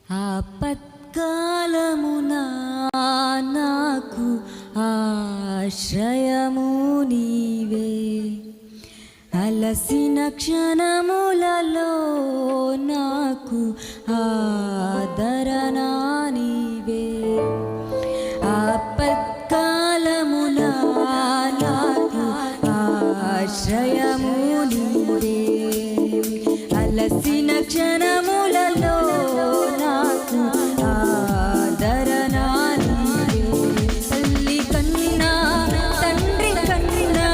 ఆపత్కాలమున నాకు ఆశ్రయము నీవే, అలసిన క్షణములలో నాకు ఆదరణ నీవే. ఆపత్కాలమున నాకు ఆశ్రయము నీవే, అలసిన క్షణములలో నాకు ఆదరణ నీవే. తల్లి కన్నా తండ్రి కన్నా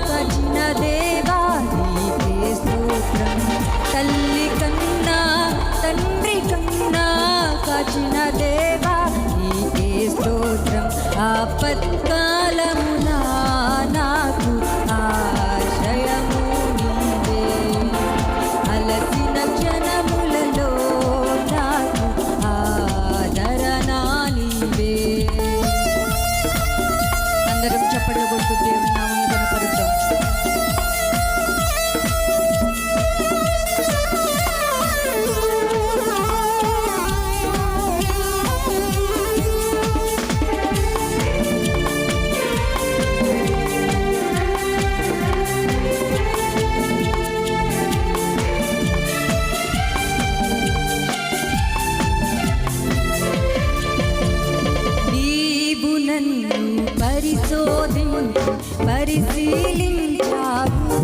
కఠిన దేవా నీకే స్తోత్రం. తల్లి కన్నా తండ్రి కన్నా కఠిన దేవా నీకే స్తోత్రం. ఆపత్కాలమున నాకు ఆశ్రయము నీవే, అలసిన క్షణములలో నాకు ఆదరణ నీవే. అందరం చప్పట్లు కొడుతూ దేవుని నామమును కనపరుద్దాం. పరిశీలించావు,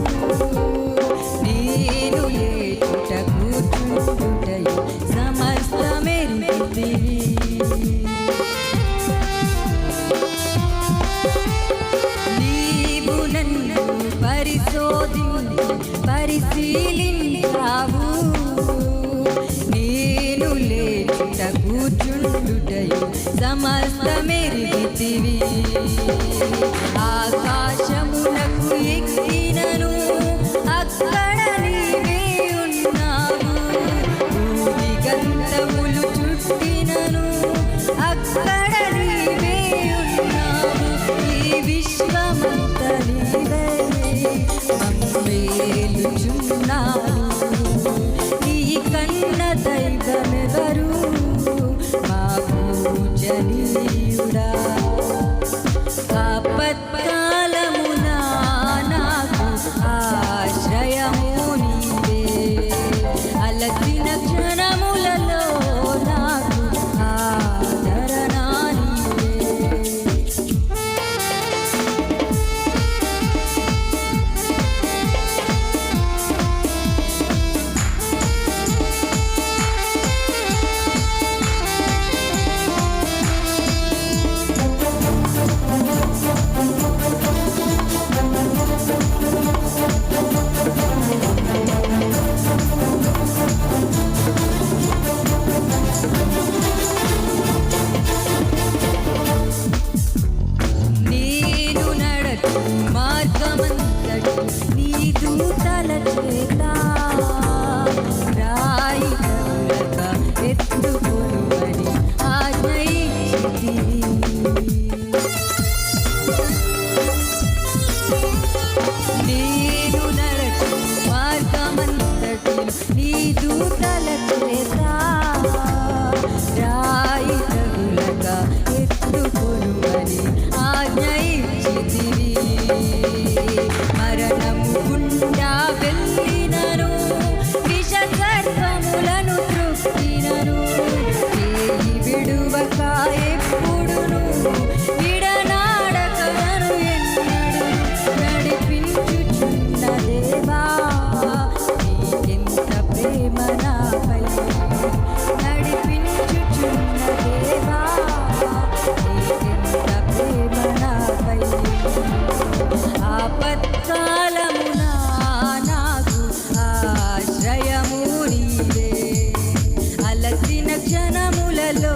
నేను ఏటుట కూర్చుండుటయు సమస్తమెరిగితివి. నీవు నన్ను పరిశీలించావు, నేను లేటుట కూర్చుండుటయు సమస్తమెరిగితివి. ఆకాశమునకు ఎక్కినను అక్కడ నీవే ఉన్నావు, భూదిగంతములు చుట్టినను అక్కడ నీవే ఉన్నావు. ఈ విశ్వమంత నీవే మమ్మేలుచున్నావు, నీ కన్న దైవమెవరు మా పూజనీయుడా. ఆపత్కాలమున నాకు ఆశ్రయము నీవే, అలసిన క్షణములలో నాకు ఆదరణ నీవే. నేను నడచు మార్గమంతటి నీ దూతల చేత రాయి తగులక ఎత్తుకొనుమని ఆజ్ఞయించితివి. నేను నడచు మార్గమంతటి నీ దూతల చేత రాయి తగులక ఎత్తుకొనుమని ఆజ్ఞయించితివి. మరణము గుండా వెళ్ళినను విష సర్పములను త్రుక్కినను, చేయి విడువక ఎప్పుడును విడనాడక నన్ను ఎన్నడు నడిపించుచున్న దేవా నీకెంత ప్రేమ నాపై, నడిపించుచున్న దేవా నీకెంత ప్రేమ నాపై. ఆపత్కాలమున నాకు ఆశ్రయము నీవే, అలసిన క్షణములలో